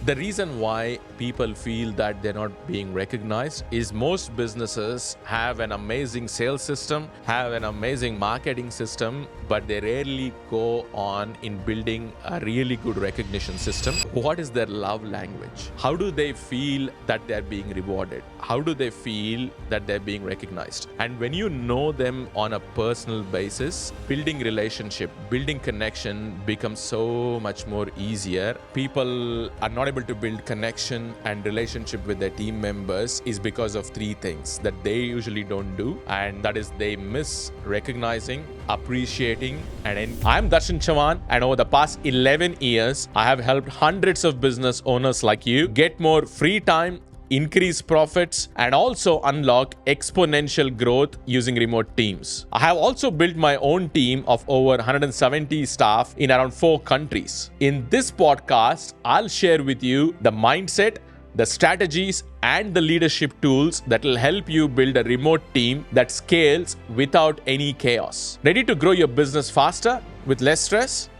The reason why people feel that they're not being recognized is most businesses have an amazing sales system, have an amazing marketing system, but they rarely go on in building a really good recognition system. What is their love language? How do they feel that they're being rewarded? How do they feel that they're being recognized? And when you know them on a personal basis, building relationship, building connection becomes so much more easier. People are not able to build connection and relationship with their team members is because of three things that they usually don't do, and that is they miss recognizing, appreciating, and I'm Darshan Chavan, and over the past 11 years, I have helped hundreds of business owners like you get more free time, increase profits, and also unlock exponential growth using remote teams. I have also built my own team of over 170 staff in around 4 countries. In this podcast, I'll share with you the mindset, the strategies, and the leadership tools that will help you build a remote team that scales without any chaos. Ready to grow your business faster with less stress?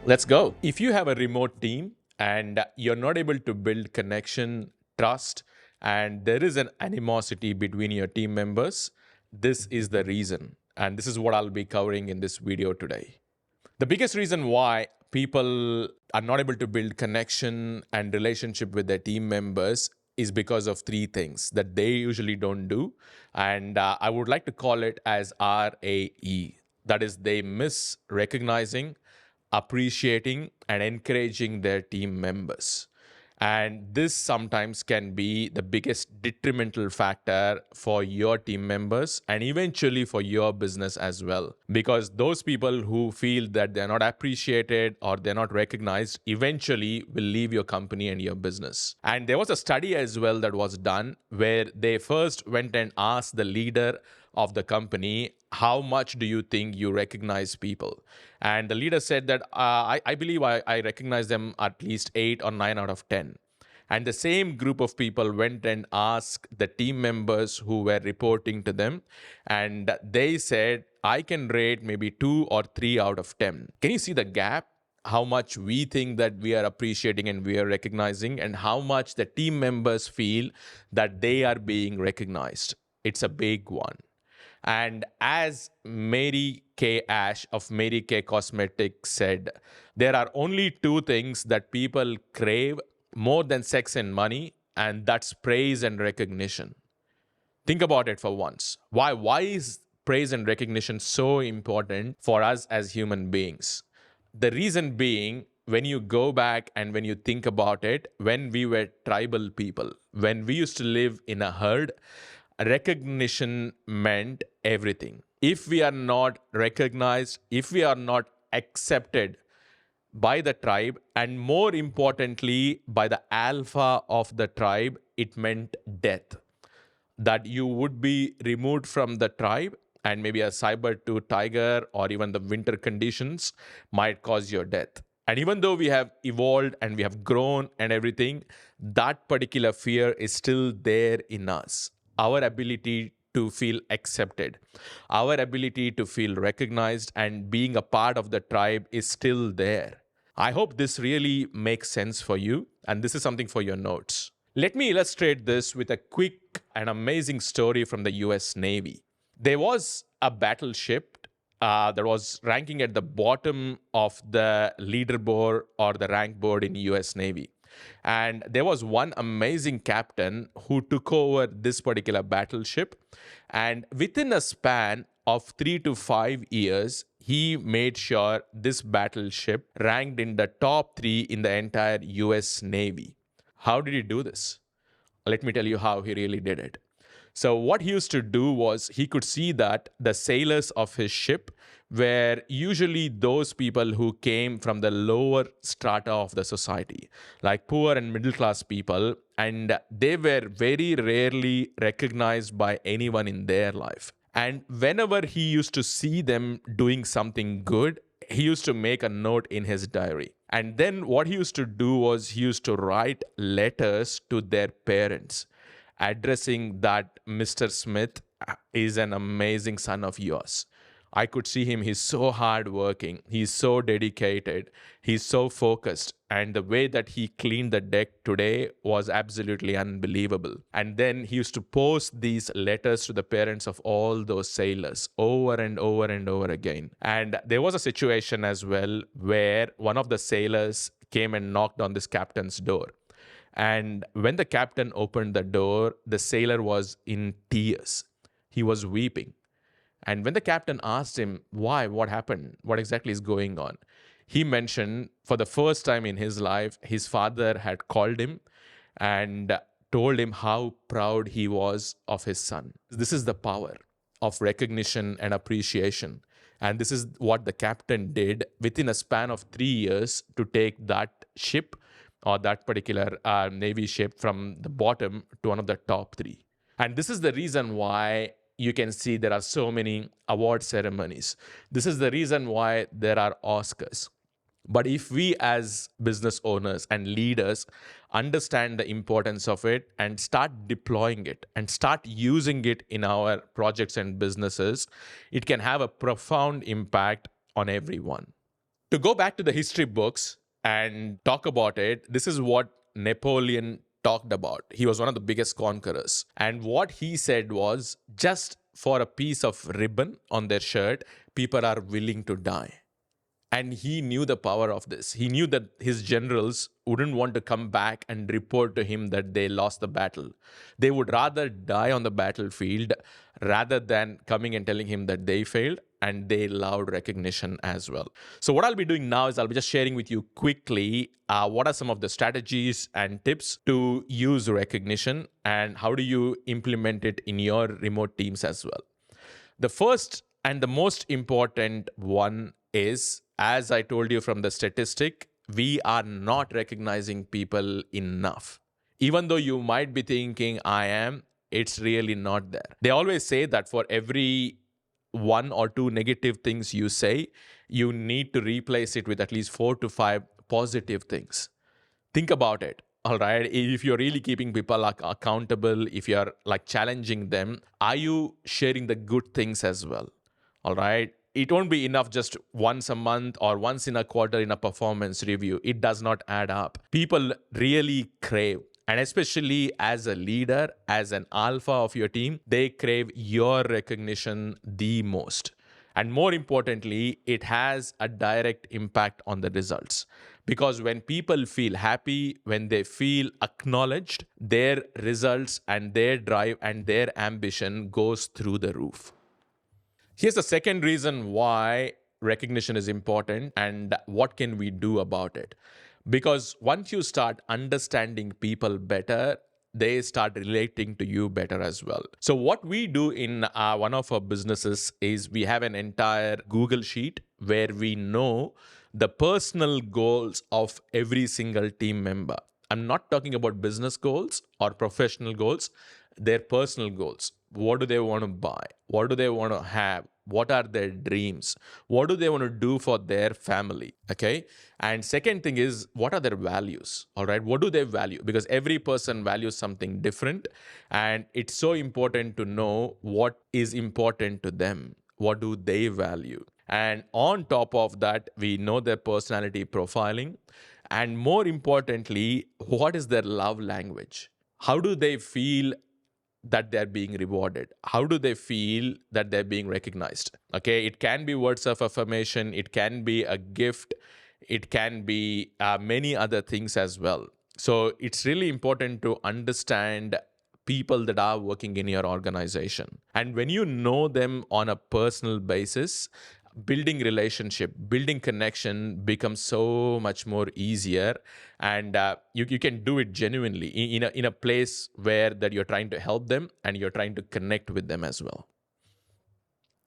Let's go. If you have a remote team and you're not able to build connection, trust, and there is an animosity between your team members, this is the reason. And this is what I'll be covering in this video today. The biggest reason why people are not able to build connection and relationship with their team members is because of three things that they usually don't do. And I would like to call it as RAE. That is, they miss recognizing, appreciating, and encouraging their team members. And this sometimes can be the biggest detrimental factor for your team members and eventually for your business as well. Because those people who feel that they're not appreciated or they're not recognized eventually will leave your company and your business. And there was a study as well that was done where they first went and asked the leader of the company, how much do you think you recognize people? And the leader said that I believe I recognize them at least 8 or 9 out of 10. And the same group of people went and asked the team members who were reporting to them, and they said, I can rate maybe 2 or 3 out of 10. Can you see the gap? How much we think that we are appreciating and we are recognizing, and how much the team members feel that they are being recognized. It's a big one. And as Mary Kay Ash of Mary Kay Cosmetics said, there are only 2 things that people crave more than sex and money, and that's praise and recognition. Think about it for once. Why is praise and recognition so important for us as human beings? The reason being, when you go back and when you think about it, when we were tribal people, when we used to live in a herd, recognition meant everything. If we are not recognized, if we are not accepted by the tribe, and more importantly, by the alpha of the tribe, it meant death. That you would be removed from the tribe, and maybe a saber-tooth tiger or even the winter conditions might cause your death. And even though we have evolved and we have grown and everything, that particular fear is still there in us. Our ability to feel accepted, our ability to feel recognized and being a part of the tribe is still there. I hope this really makes sense for you, and this is something for your notes. Let me illustrate this with a quick and amazing story from the US Navy. There was a battleship that was ranking at the bottom of the leaderboard or the rank board in US Navy. And there was one amazing captain who took over this particular battleship. And within a span of 3 to 5 years, he made sure this battleship ranked in the top 3 in the entire US Navy. How did he do this? Let me tell you how he really did it. So what he used to do was he could see that the sailors of his ship were usually those people who came from the lower strata of the society, like poor and middle class people, and they were very rarely recognized by anyone in their life. And whenever he used to see them doing something good, he used to make a note in his diary. And then what he used to do was he used to write letters to their parents addressing that Mr. Smith is an amazing son of yours. I could see him. He's so hardworking. He's so dedicated. He's so focused. And the way that he cleaned the deck today was absolutely unbelievable. And then he used to post these letters to the parents of all those sailors over and over and over again. And there was a situation as well where one of the sailors came and knocked on this captain's door. And when the captain opened the door, the sailor was in tears. He was weeping. And when the captain asked him why, what happened, what exactly is going on, he mentioned for the first time in his life, his father had called him and told him how proud he was of his son. This is the power of recognition and appreciation. And this is what the captain did within a span of 3 years to take that ship or that particular Navy ship from the bottom to one of the top three. And this is the reason why you can see there are so many award ceremonies. This is the reason why there are Oscars. But if we as business owners and leaders understand the importance of it and start deploying it and start using it in our projects and businesses, it can have a profound impact on everyone. To go back to the history books and talk about it, this is what Napoleon talked about. He was one of the biggest conquerors. And what he said was just for a piece of ribbon on their shirt, people are willing to die. And he knew the power of this. He knew that his generals wouldn't want to come back and report to him that they lost the battle. They would rather die on the battlefield rather than coming and telling him that they failed, and they loved recognition as well. So what I'll be doing now is I'll be just sharing with you quickly what are some of the strategies and tips to use recognition and how do you implement it in your remote teams as well. The first and the most important one is, as I told you from the statistic, we are not recognizing people enough. Even though you might be thinking, I am, it's really not there. They always say that for every one or two negative things you say, you need to replace it with at least 4 to 5 positive things. Think about it. All right. If you're really keeping people accountable, if you're like challenging them, are you sharing the good things as well? All right. It won't be enough just once a month or once in a quarter in a performance review. It does not add up. People really crave, and especially as a leader, as an alpha of your team, they crave your recognition the most. And more importantly, it has a direct impact on the results. Because when people feel happy, when they feel acknowledged, their results and their drive and their ambition goes through the roof. Here's the second reason why recognition is important and what can we do about it. Because once you start understanding people better, they start relating to you better as well. So what we do in one of our businesses is we have an entire Google sheet where we know the personal goals of every single team member. I'm not talking about business goals or professional goals, their personal goals. What do they want to buy? What do they want to have? What are their dreams? What do they want to do for their family? Okay. And second thing is, what are their values? All right. What do they value? Because every person values something different. And it's so important to know what is important to them. What do they value? And on top of that, we know their personality profiling. And more importantly, what is their love language? How do they feel that they're being rewarded? How do they feel that they're being recognized? Okay, it can be words of affirmation, it can be a gift, it can be many other things as well. So it's really important to understand people that are working in your organization. And when you know them on a personal basis, building relationship, building connection becomes so much more easier, and you can do it genuinely in a place where that you're trying to help them and you're trying to connect with them as well.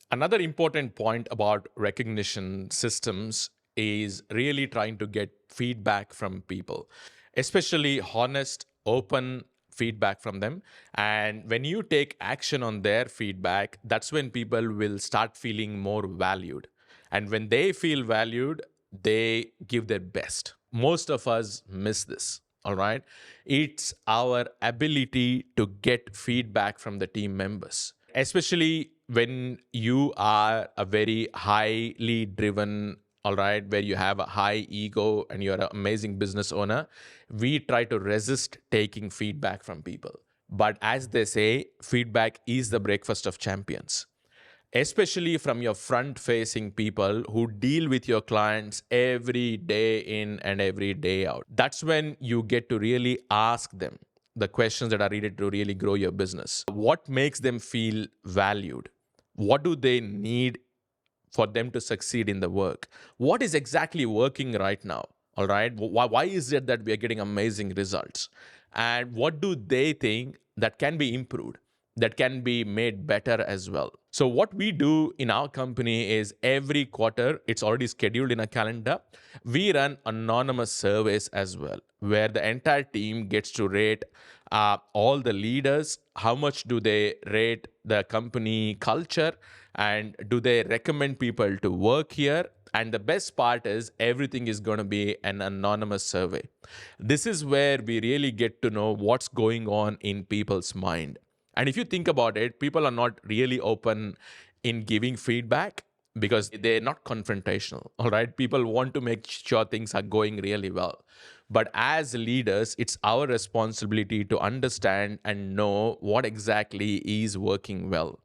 Another important point about recognition systems is really trying to get feedback from people, especially honest, open feedback from them. And when you take action on their feedback, that's when people will start feeling more valued. And when they feel valued, they give their best. Most of us miss this. All right. It's our ability to get feedback from the team members. especially when you are a very highly driven, all right, where you have a high ego and you're an amazing business owner. We try to resist taking feedback from people, but as they say, feedback is the breakfast of champions, especially from your front facing people who deal with your clients every day in and every day out. That's when you get to really ask them the questions that are needed to really grow your business. What makes them feel valued? What do they need for them to succeed in the work? What is exactly working right now? All right. Why is it that we are getting amazing results? And what do they think that can be improved, that can be made better as well? So, what we do in our company is every quarter, it's already scheduled in a calendar. We run anonymous surveys as well, where the entire team gets to rate all the leaders. How much do they rate the company culture? And do they recommend people to work here? And the best part is everything is going to be an anonymous survey. This is where we really get to know what's going on in people's mind. And if you think about it, people are not really open in giving feedback because they're not confrontational. All right. People want to make sure things are going really well. But as leaders, it's our responsibility to understand and know what exactly is working well.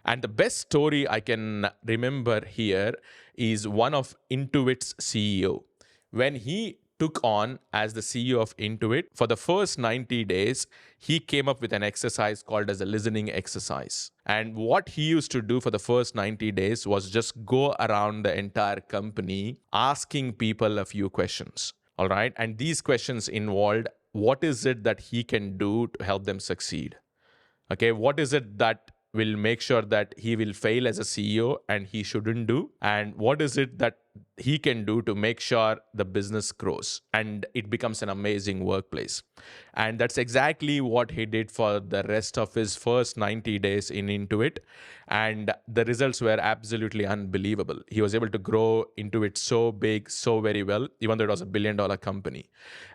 And the best story I can remember here is one of Intuit's CEO. When he took on as the CEO of Intuit, for the first 90 days, he came up with an exercise called as a listening exercise. And what he used to do for the first 90 days was just go around the entire company asking people a few questions. All right. And these questions involved what is it that he can do to help them succeed? Okay, what is it that will make sure that he will fail as a CEO and he shouldn't do? And what is it that he can do to make sure the business grows and it becomes an amazing workplace? And that's exactly what he did for the rest of his first 90 days in Intuit. And the results were absolutely unbelievable. He was able to grow Intuit so big, so very well, even though it was $1 billion company.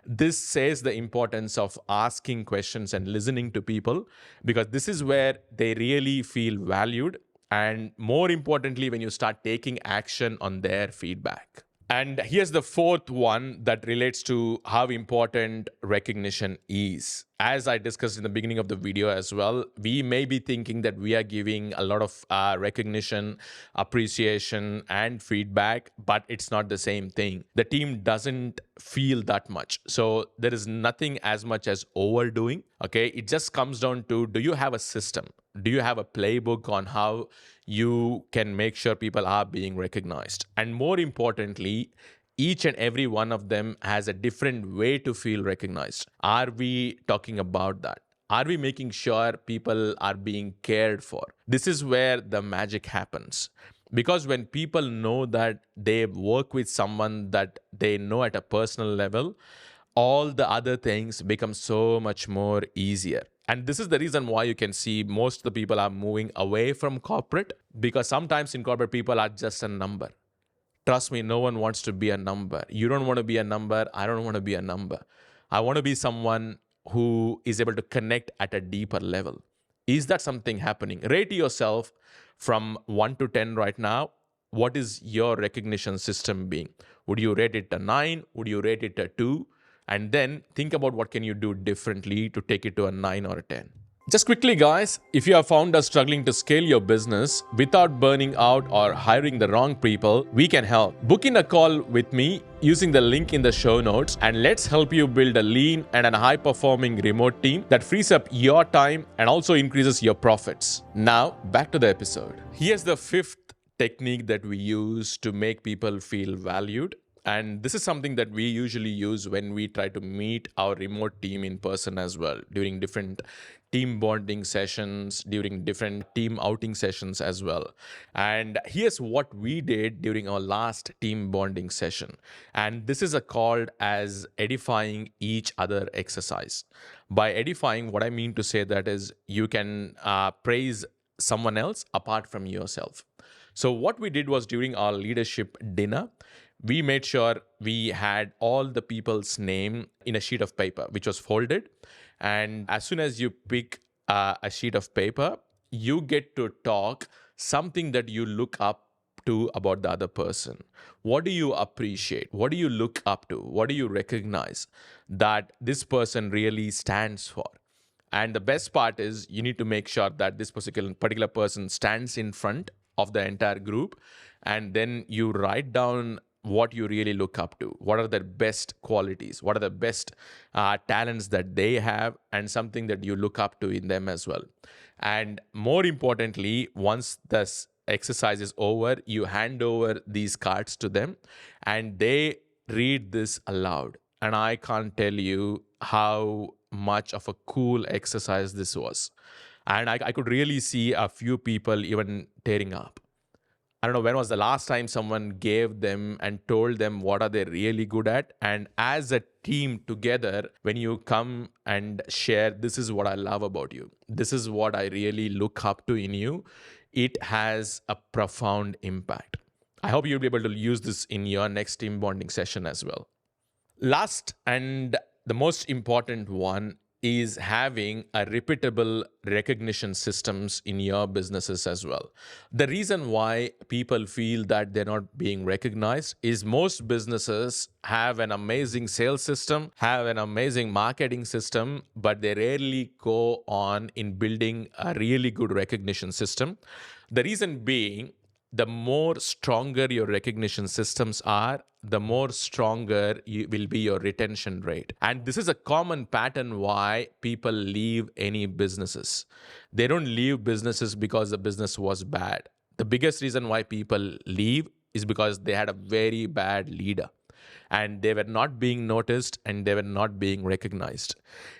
This says the importance of asking questions and listening to people, because this is where they really feel valued. And more importantly, when you start taking action on their feedback. And here's the fourth one that relates to how important recognition is. As I discussed in the beginning of the video as well, we may be thinking that we are giving a lot of recognition, appreciation, and feedback, but it's not the same thing. The team doesn't feel that much. So there is nothing as much as overdoing. Okay. It just comes down to, do you have a system? Do you have a playbook on how you can make sure people are being recognized? And more importantly, each and every one of them has a different way to feel recognized. Are we talking about that? Are we making sure people are being cared for? This is where the magic happens. Because when people know that they work with someone that they know at a personal level, all the other things become so much more easier. And this is the reason why you can see most of the people are moving away from corporate, because sometimes in corporate, people are just a number. Trust me, no one wants to be a number. You don't want to be a number. I don't want to be a number. I want to be someone who is able to connect at a deeper level. Is that something happening? Rate yourself from 1 to 10 right now. What is your recognition system being? Would you rate it a 9? Would you rate it a 2? And then think about what can you do differently to take it to a 9 or a 10. Just quickly, guys, if you have found us struggling to scale your business without burning out or hiring the wrong people, we can help. Book in a call with me using the link in the show notes, and let's help you build a lean and a high-performing remote team that frees up your time and also increases your profits. Now, back to the episode. Here's the fifth technique that we use to make people feel valued. And this is something that we usually use when we try to meet our remote team in person as well, during different team bonding sessions, during different team outing sessions as well. And here's what we did during our last team bonding session. And this is called as edifying each other exercise. By edifying, what I mean to say that is you can praise someone else apart from yourself. So what we did was during our leadership dinner, we made sure we had all the people's name in a sheet of paper, which was folded. And as soon as you pick a sheet of paper, you get to talk something that you look up to about the other person. What do you appreciate? What do you look up to? What do you recognize that this person really stands for? And the best part is you need to make sure that this particular person stands in front of the entire group. And then you write down what you really look up to. What are their best qualities? What are the best talents that they have? And something that you look up to in them as well. And more importantly, once this exercise is over, you hand over these cards to them and they read this aloud. And I can't tell you how much of a cool exercise this was. And I could really see a few people even tearing up. I don't know when was the last time someone gave them and told them what are they really good at. And as a team together, when you come and share, this is what I love about you, this is what I really look up to in you, it has a profound impact. I hope you'll be able to use this in your next team bonding session as well. Last and the most important one is having a repeatable recognition systems in your businesses as well. The reason why people feel that they're not being recognized is most businesses have an amazing sales system, have an amazing marketing system, but they rarely go on in building a really good recognition system. The reason being, the more stronger your recognition systems are, the more stronger will be your retention rate. And this is a common pattern why people leave any businesses. They don't leave businesses because the business was bad. The biggest reason why people leave is because they had a very bad leader and they were not being noticed and they were not being recognized.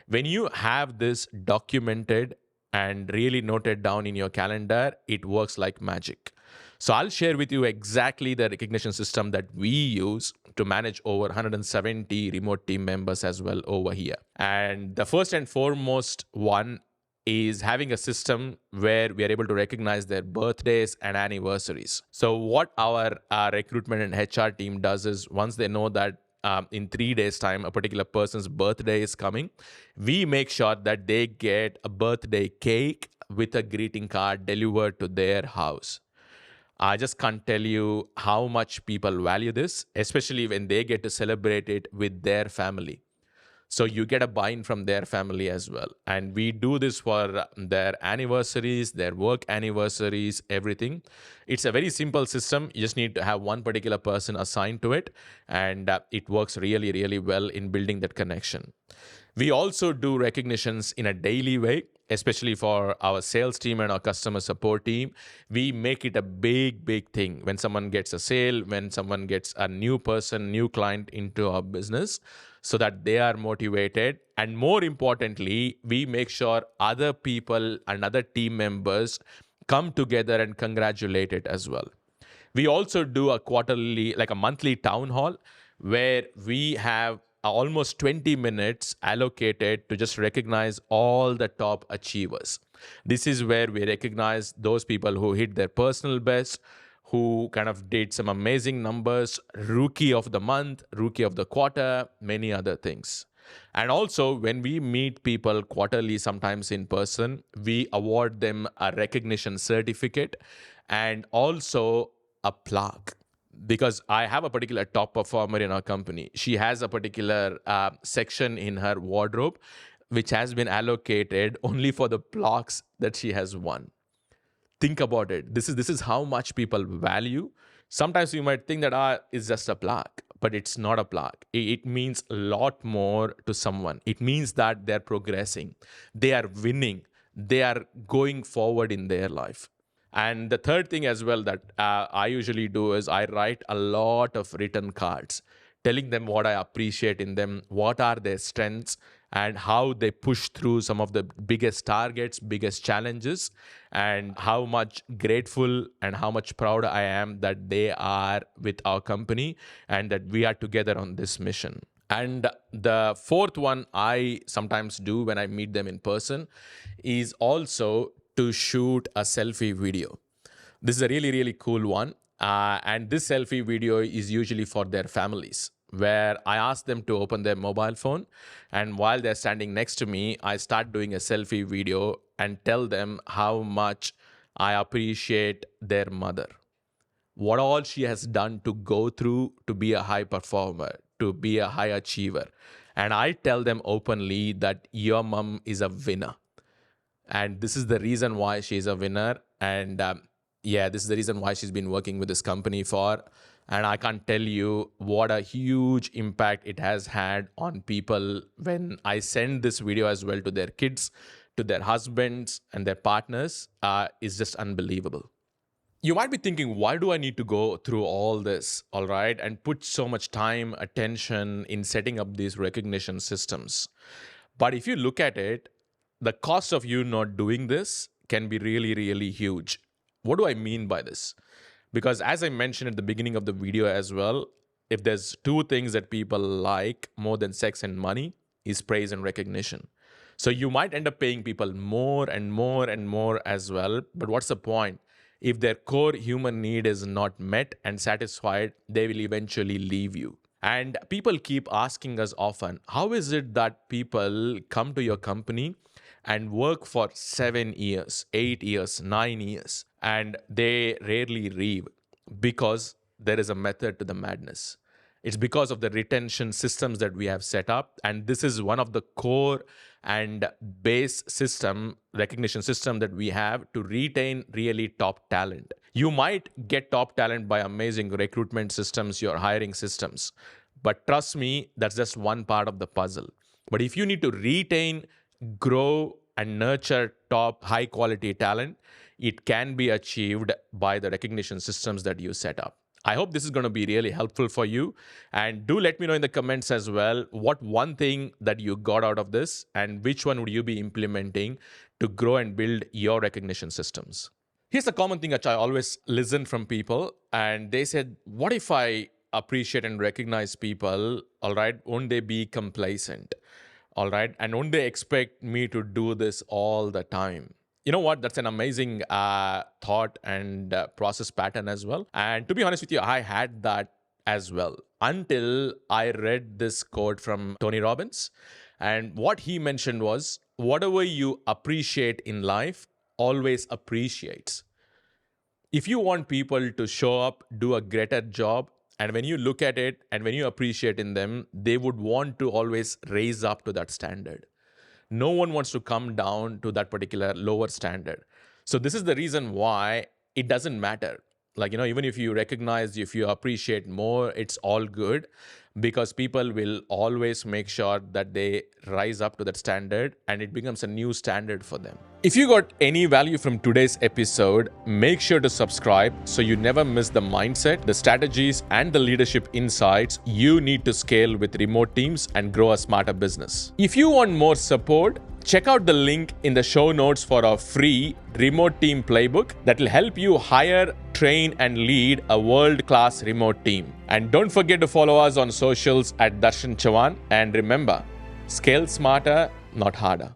When you have this documented and really noted down in your calendar, it works like magic. So I'll share with you exactly the recognition system that we use to manage over 170 remote team members as well over here. And the first and foremost one is having a system where we are able to recognize their birthdays and anniversaries. So what our recruitment and HR team does is once they know that in 3 days' time, a particular person's birthday is coming, we make sure that they get a birthday cake with a greeting card delivered to their house. I just can't tell you how much people value this, especially when they get to celebrate it with their family. So you get a buy-in from their family as well. And we do this for their anniversaries, their work anniversaries, everything. It's a very simple system. You just need to have one particular person assigned to it. And it works really, really well in building that connection. We also do recognitions in a daily way, especially for our sales team and our customer support team. We make it a big, big thing when someone gets a sale, when someone gets a new person, new client into our business, so that they are motivated. And more importantly, we make sure other people and other team members come together and congratulate it as well. We also do a quarterly, like a monthly town hall, where we have almost 20 minutes allocated to just recognize all the top achievers. This is where we recognize those people who hit their personal best, who kind of did some amazing numbers, rookie of the month, rookie of the quarter, many other things. And also, when we meet people quarterly, sometimes in person, we award them a recognition certificate and also a plaque. Because I have a particular top performer in our company. She has a particular section in her wardrobe which has been allocated only for the plaques that she has won. Think about it. This is how much people value. Sometimes you might think that it's just a plaque, but it's not a plaque. It means a lot more to someone. It means that they're progressing, they are winning, they are going forward in their life. And the third thing as well that I usually do is I write a lot of written cards telling them what I appreciate in them, what are their strengths, and how they push through some of the biggest targets, biggest challenges, and how much grateful and how much proud I am that they are with our company and that we are together on this mission. And the fourth one I sometimes do when I meet them in person is also to shoot a selfie video. This is a really, really cool one. And this selfie video is usually for their families, where I ask them to open their mobile phone. And while they're standing next to me, I start doing a selfie video and tell them how much I appreciate their mother, what all she has done to go through to be a high performer, to be a high achiever. And I tell them openly that your mom is a winner. And this is the reason why she's a winner. And this is the reason why she's been working with this company for. And I can't tell you what a huge impact it has had on people when I send this video as well to their kids, to their husbands and their partners. Is just unbelievable. You might be thinking, why do I need to go through all this, all right, and put so much time, attention in setting up these recognition systems? But if you look at it, the cost of you not doing this can be really, really huge. What do I mean by this? Because as I mentioned at the beginning of the video as well, if there's two things that people like more than sex and money, is praise and recognition. So you might end up paying people more and more and more as well. But what's the point? If their core human need is not met and satisfied, they will eventually leave you. And people keep asking us often, how is it that people come to your company and work for 7 years, 8 years, 9 years, and they rarely leave? Because there is a method to the madness. It's because of the retention systems that we have set up. And this is one of the core and base system, recognition system that we have to retain really top talent. You might get top talent by amazing recruitment systems, your hiring systems. But trust me, that's just one part of the puzzle. But if you need to retain, grow, and nurture top high quality talent, it can be achieved by the recognition systems that you set up. I hope this is going to be really helpful for you. And do let me know in the comments as well, what one thing that you got out of this and which one would you be implementing to grow and build your recognition systems. Here's a common thing that I always listen from people. And they said, what if I appreciate and recognize people, all right, won't they be complacent? All right. And won't they expect me to do this all the time? You know what? That's an amazing thought and process pattern as well. And to be honest with you, I had that as well until I read this quote from Tony Robbins. And what he mentioned was, whatever you appreciate in life always appreciates. If you want people to show up, do a greater job, and when you look at it and when you appreciate in them, they would want to always raise up to that standard. No one wants to come down to that particular lower standard. So this is the reason why it doesn't matter. Like, even if you recognize, if you appreciate more, it's all good, because people will always make sure that they rise up to that standard and it becomes a new standard for them. If you got any value from today's episode, make sure to subscribe so you never miss the mindset, the strategies, and the leadership insights you need to scale with remote teams and grow a smarter business. If you want more support, check out the link in the show notes for our free remote team playbook that will help you hire, train, and lead a world-class remote team. And don't forget to follow us on socials at Darshan Chavan. And remember, scale smarter, not harder.